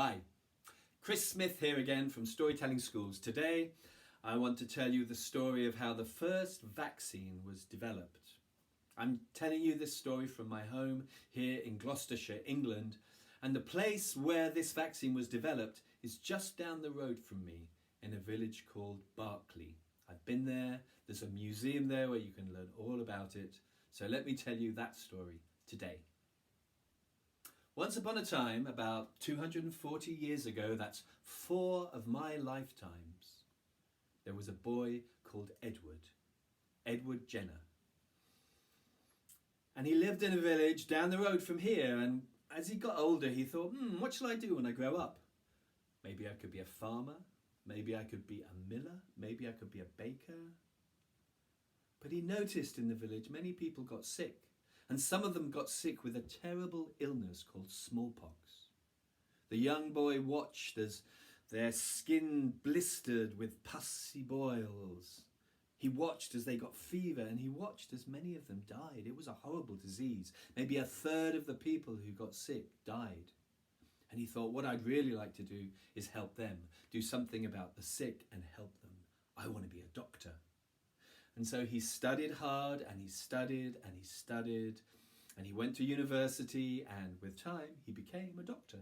Hi, Chris Smith here again from Storytelling Schools. Today I want to tell you the story of how the first vaccine was developed. I'm telling you this story from my home here in Gloucestershire, England, and the place where this vaccine was developed is just down the road from me in a village called Berkeley. I've been there, there's a museum there where you can learn all about it, so let me tell you that story today. Once upon a time, about 240 years ago, that's 4 of my lifetimes, there was a boy called Edward Jenner. And he lived in a village down the road from here, and as he got older he thought, what shall I do when I grow up? Maybe I could be a farmer, maybe I could be a miller, maybe I could be a baker. But he noticed in the village many people got sick. And some of them got sick with a terrible illness called smallpox. The young boy watched as their skin blistered with pussy boils. He watched as they got fever, and he watched as many of them died. It was a horrible disease. Maybe a third of the people who got sick died. And he thought, what I'd really like to do is help them, do something about the sick and help them. I want to be a doctor. And so he studied hard, and he studied, and he studied, and he went to university, and with time he became a doctor.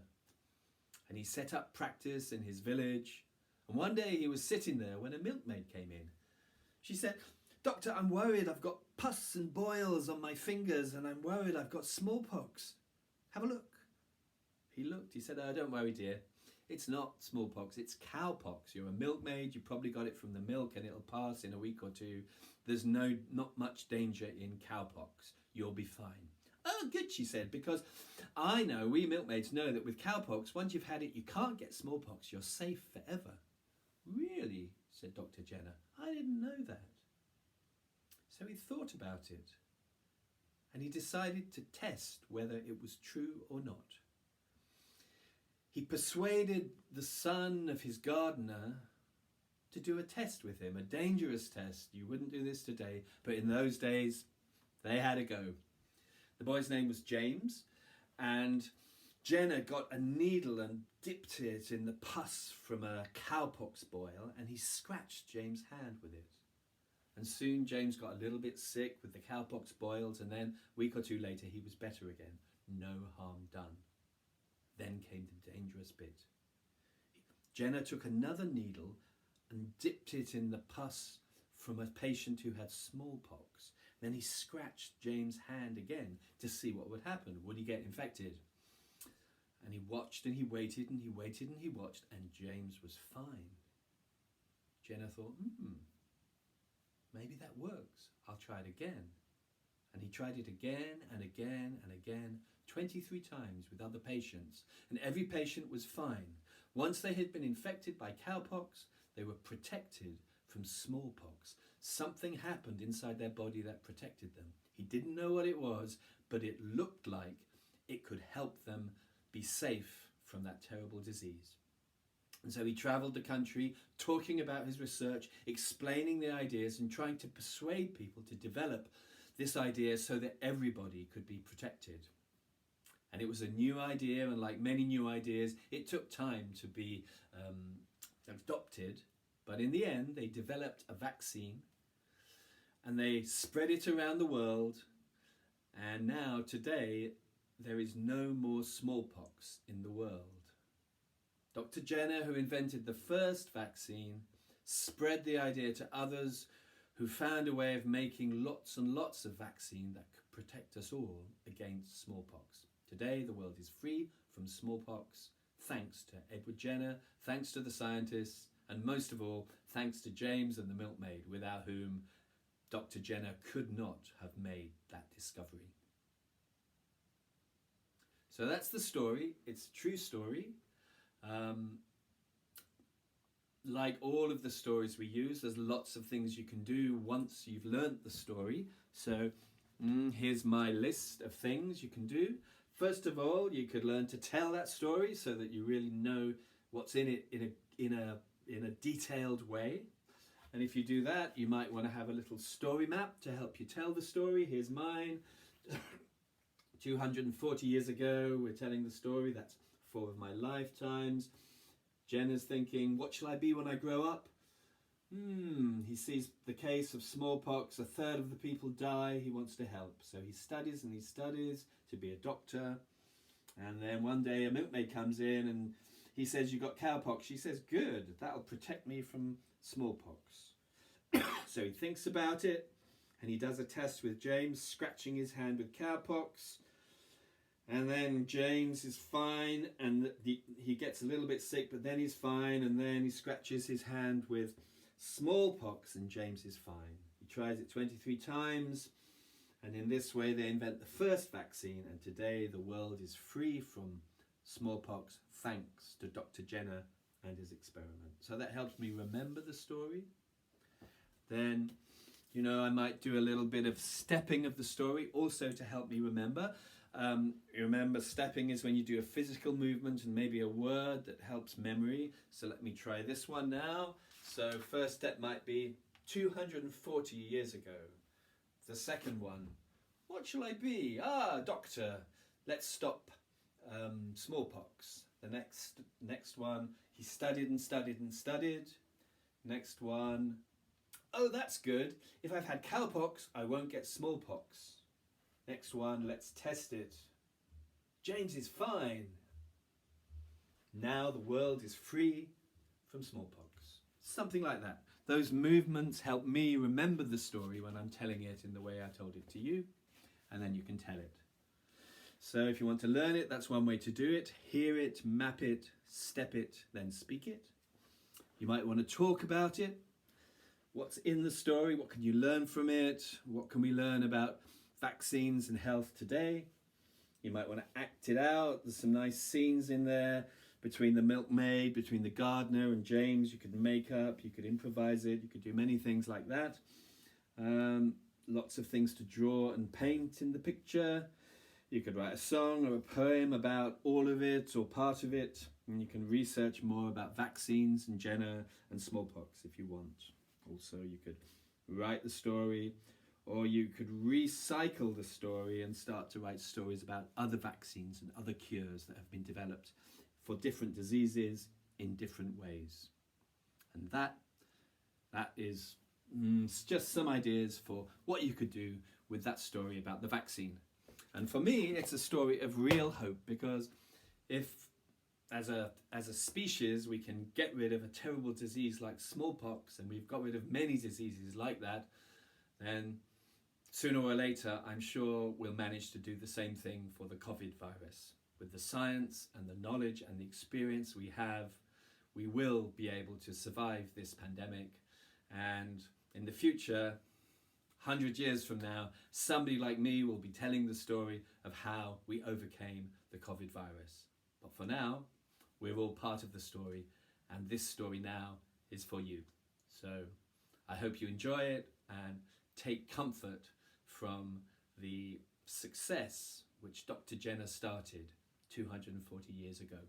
And he set up practice in his village, and one day he was sitting there when a milkmaid came in. She said, "Doctor, I'm worried, I've got pus and boils on my fingers, and I'm worried I've got smallpox. Have a look." He looked, he said, "Oh, don't worry, dear. It's not smallpox, it's cowpox. You're a milkmaid, you probably got it from the milk and it'll pass in a week or two. There's not much danger in cowpox. You'll be fine." "Oh, good," she said, "because I know, we milkmaids know that with cowpox, once you've had it, you can't get smallpox. You're safe forever." "Really?" said Dr. Jenner. "I didn't know that." So he thought about it, and he decided to test whether it was true or not. He persuaded the son of his gardener to do a test with him, a dangerous test. You wouldn't do this today, but in those days, they had a go. The boy's name was James, and Jenner got a needle and dipped it in the pus from a cowpox boil, and he scratched James' hand with it. And soon James got a little bit sick with the cowpox boils, and then a week or two later he was better again. No harm done. Then came the dangerous bit. Jenner took another needle and dipped it in the pus from a patient who had smallpox. Then he scratched James' hand again to see what would happen. Would he get infected? And he watched and he waited and he waited and he watched, and James was fine. Jenner thought, maybe that works. I'll try it again. And he tried it again and again and again, 23 times with other patients, and every patient was fine. Once they had been infected by cowpox, they were protected from smallpox. Something happened inside their body that protected them. He didn't know what it was, but it looked like it could help them be safe from that terrible disease. And so he travelled the country talking about his research, explaining the ideas and trying to persuade people to develop this idea so that everybody could be protected. And it was a new idea, and like many new ideas, it took time to be adopted. But in the end, they developed a vaccine and they spread it around the world. And now, today, there is no more smallpox in the world. Dr. Jenner, who invented the first vaccine, spread the idea to others who found a way of making lots and lots of vaccine that could protect us all against smallpox. Today, the world is free from smallpox, thanks to Edward Jenner, thanks to the scientists, and most of all, thanks to James and the milkmaid, without whom Dr. Jenner could not have made that discovery. So that's the story. It's a true story. Like all of the stories we use, there's lots of things you can do once you've learnt the story. So here's my list of things you can do. First of all, you could learn to tell that story so that you really know what's in it in a detailed way. And if you do that, you might want to have a little story map to help you tell the story. Here's mine. 240 years ago, we're telling the story. That's 4 of my lifetimes. Jenna's thinking, what shall I be when I grow up? He sees the case of smallpox. 1/3 of the people die. He wants to help. So he studies and he studies to be a doctor. And then one day a milkmaid comes in and he says, you got cowpox. She says, good, that'll protect me from smallpox. So he thinks about it and he does a test with James, scratching his hand with cowpox. And then James is fine and he gets a little bit sick, but then he's fine. And then he scratches his hand with smallpox and James is fine. He tries it 23 times. And in this way they invent the first vaccine, and today the world is free from smallpox thanks to Dr. Jenner and his experiment. So that helps me remember the story. Then, I might do a little bit of stepping of the story also to help me remember. You remember stepping is when you do a physical movement and maybe a word that helps memory. So let me try this one now. So first step might be 240 years ago. The second one, what shall I be? Doctor, let's stop smallpox. The next one, he studied and studied and studied. Next one, oh, that's good. If I've had cowpox, I won't get smallpox. Next one, let's test it. James is fine. Now the world is free from smallpox. Something like that. Those movements help me remember the story when I'm telling it in the way I told it to you, and then you can tell it. So if you want to learn it, that's one way to do it. Hear it, map it, step it, then speak it. You might want to talk about it. What's in the story? What can you learn from it? What can we learn about vaccines and health today? You might want to act it out. There's some nice scenes in there between the milkmaid, between the gardener and James. You could make up, you could improvise it, you could do many things like that. Lots of things to draw and paint in the picture. You could write a song or a poem about all of it or part of it, and you can research more about vaccines and Jenner and smallpox if you want. Also, you could write the story, or you could recycle the story and start to write stories about other vaccines and other cures that have been developed for different diseases in different ways. And that is just some ideas for what you could do with that story about the vaccine. And for me, it's a story of real hope, because if as a species we can get rid of a terrible disease like smallpox, and we've got rid of many diseases like that, then sooner or later I'm sure we'll manage to do the same thing for the COVID virus. With the science and the knowledge and the experience we have, we will be able to survive this pandemic. And in the future, 100 years from now, somebody like me will be telling the story of how we overcame the COVID virus. But for now, we're all part of the story, and this story now is for you. So I hope you enjoy it and take comfort from the success which Dr. Jenner started 240 years ago.